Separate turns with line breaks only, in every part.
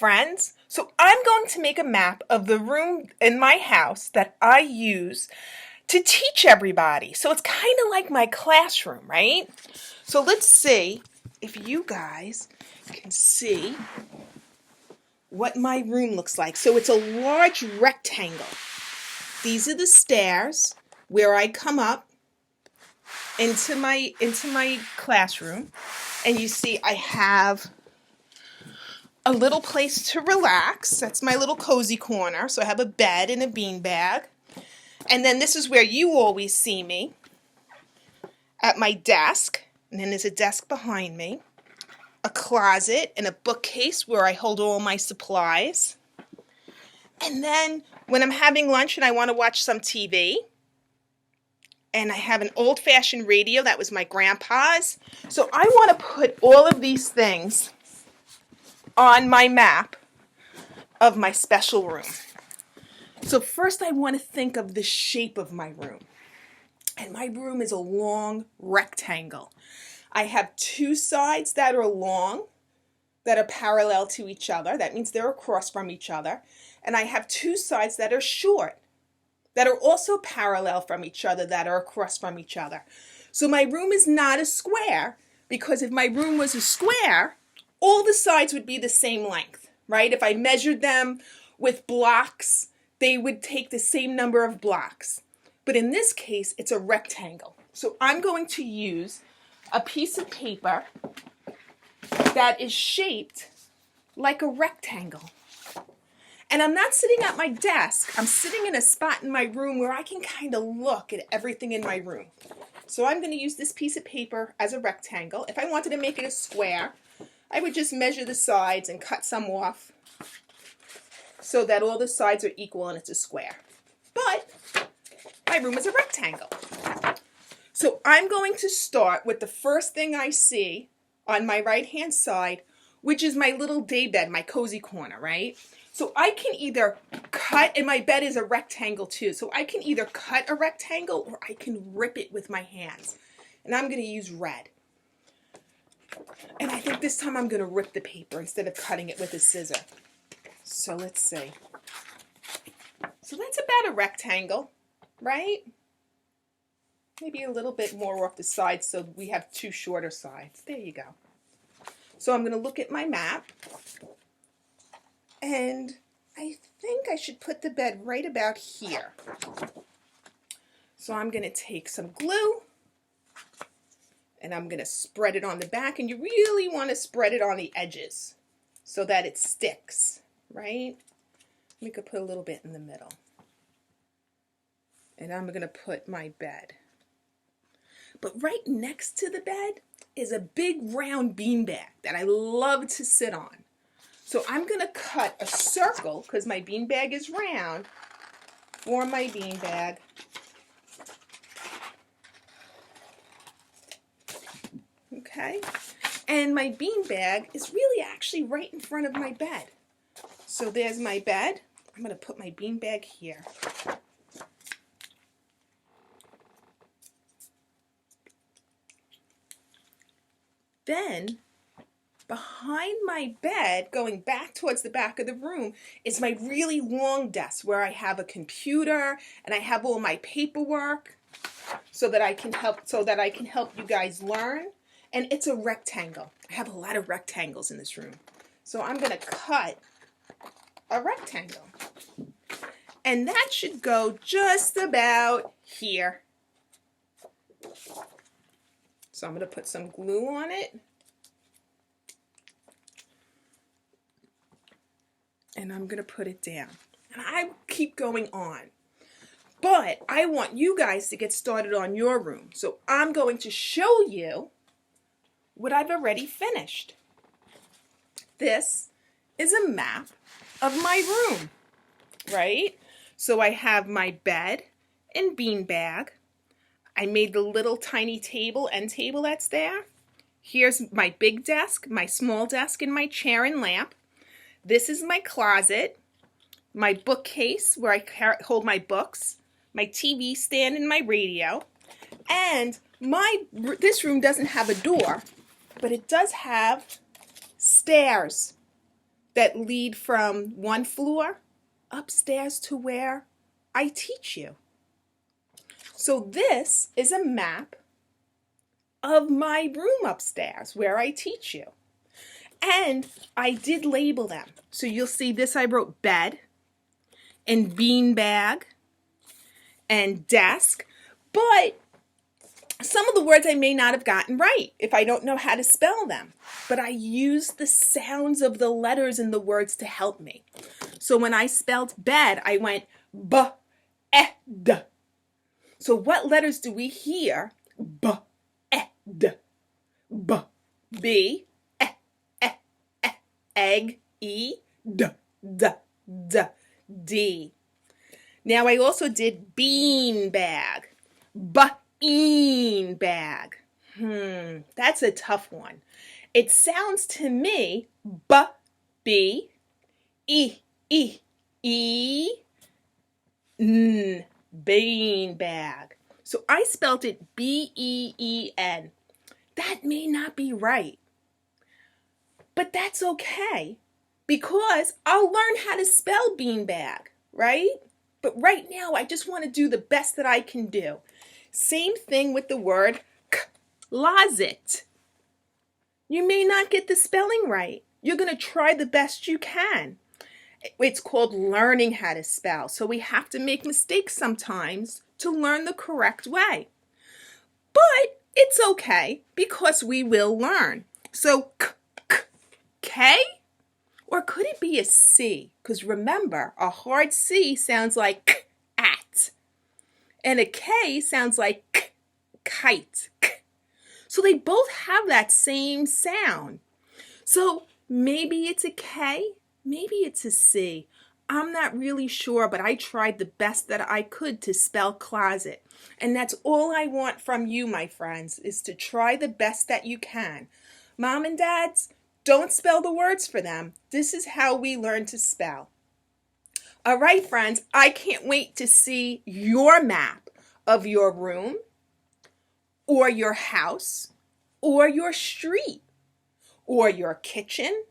friends. So I'm going to make a map of the room in my house that I use to teach everybody. So it's kind of like my classroom, right? So let's see if you guys can see what my room looks like. So it's a large rectangle. These are the stairs where I come up into my classroom, and you see I have a little place to relax. That's my little cozy corner. So I have a bed and a beanbag. And then this is where you always see me, at my desk. And then there's a desk behind me, a closet, and a bookcase where I hold all my supplies. And then when I'm having lunch and I want to watch some TV, and I have an old-fashioned radio that was my grandpa's. So I want to put all of these things on my map of my special room. So first I want to think of the shape of my room. And my room is a long rectangle. I have two sides that are long, that are parallel to each other. That means they're across from each other. And I have two sides that are short, that are also parallel from each other, that are across from each other. So my room is not a square, because if my room was a square, all the sides would be the same length, right? If I measured them with blocks, they would take the same number of blocks. But in this case, it's a rectangle. So I'm going to use a piece of paper that is shaped like a rectangle. And I'm not sitting at my desk. I'm sitting in a spot in my room where I can kind of look at everything in my room. So I'm going to use this piece of paper as a rectangle. If I wanted to make it a square, I would just measure the sides and cut some off so that all the sides are equal and it's a square. But my room is a rectangle. So I'm going to start with the first thing I see on my right-hand side, which is my little day bed, my cozy corner, right? So I can either cut, and my bed is a rectangle too, so I can either cut a rectangle or I can rip it with my hands. And I'm going to use red. And I think this time I'm going to rip the paper instead of cutting it with a scissor. So let's see. So that's about a rectangle, right? Maybe a little bit more off the sides so we have two shorter sides. There you go. So I'm going to look at my map, and I think I should put the bed right about here. So I'm going to take some glue, and I'm going to spread it on the back, and you really want to spread it on the edges so that it sticks, right? We could put a little bit in the middle. And I'm going to put my bed. But right next to the bed is a big round beanbag that I love to sit on. So I'm going to cut a circle, because my beanbag is round, for my beanbag. Okay? And my beanbag is really actually right in front of my bed. So there's my bed. I'm going to put my beanbag here. Then, behind my bed, going back towards the back of the room, is my really long desk where I have a computer and I have all my paperwork so that I can help you guys learn. And it's a rectangle. I have a lot of rectangles in this room. So I'm going to cut a rectangle. And that should go just about here. So I'm going to put some glue on it. And I'm going to put it down. And I keep going on. But I want you guys to get started on your room. So I'm going to show you what I've already finished. This is a map of my room, right? So I have my bed and beanbag. I made the little tiny end table that's there. Here's my big desk, my small desk, and my chair and lamp. This is my closet, my bookcase where I hold my books, my TV stand, and my radio. And this room doesn't have a door, but it does have stairs. that lead from one floor upstairs to where I teach you. So this is a map of my room upstairs where I teach you. And I did label them. So you'll see this, I wrote bed and beanbag and desk. But some of the words I may not have gotten right if I don't know how to spell them. But I used the sounds of the letters in the words to help me. So when I spelled bed, I went b-e-d. So what letters do we hear? B-e-d. B. B. Egg, E, D, D, D, D. Now I also did bean bag, bean bag. That's a tough one. It sounds to me B, E, E, E, N, bean bag. So I spelled it B-E-E-N. That may not be right. But that's okay, because I'll learn how to spell beanbag, right? But right now, I just want to do the best that I can do. Same thing with the word closet. You may not get the spelling right. You're going to try the best you can. It's called learning how to spell. So we have to make mistakes sometimes to learn the correct way. But it's okay, because we will learn. So K? Or could it be a C? Because remember, a hard C sounds like at. And a K sounds like kite. So they both have that same sound. So maybe it's a K, maybe it's a C. I'm not really sure, but I tried the best that I could to spell closet. And that's all I want from you, my friends, is to try the best that you can. Mom and dads, don't spell the words for them. This is how we learn to spell. All right, friends, I can't wait to see your map of your room or your house or your street or your kitchen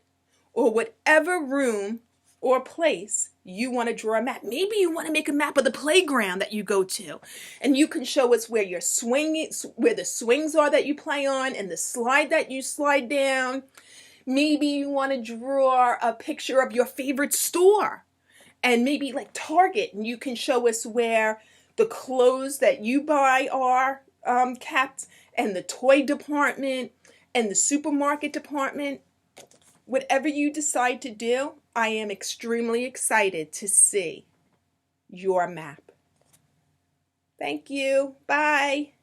or whatever room or place you want to draw a map. Maybe you want to make a map of the playground that you go to, and you can show us where your where the swings are that you play on and the slide that you slide down. Maybe you want to draw a picture of your favorite store, and maybe like Target, and you can show us where the clothes that you buy are kept, and the toy department and the supermarket department. Whatever you decide to do, I am extremely excited to see your map. Thank you. Bye.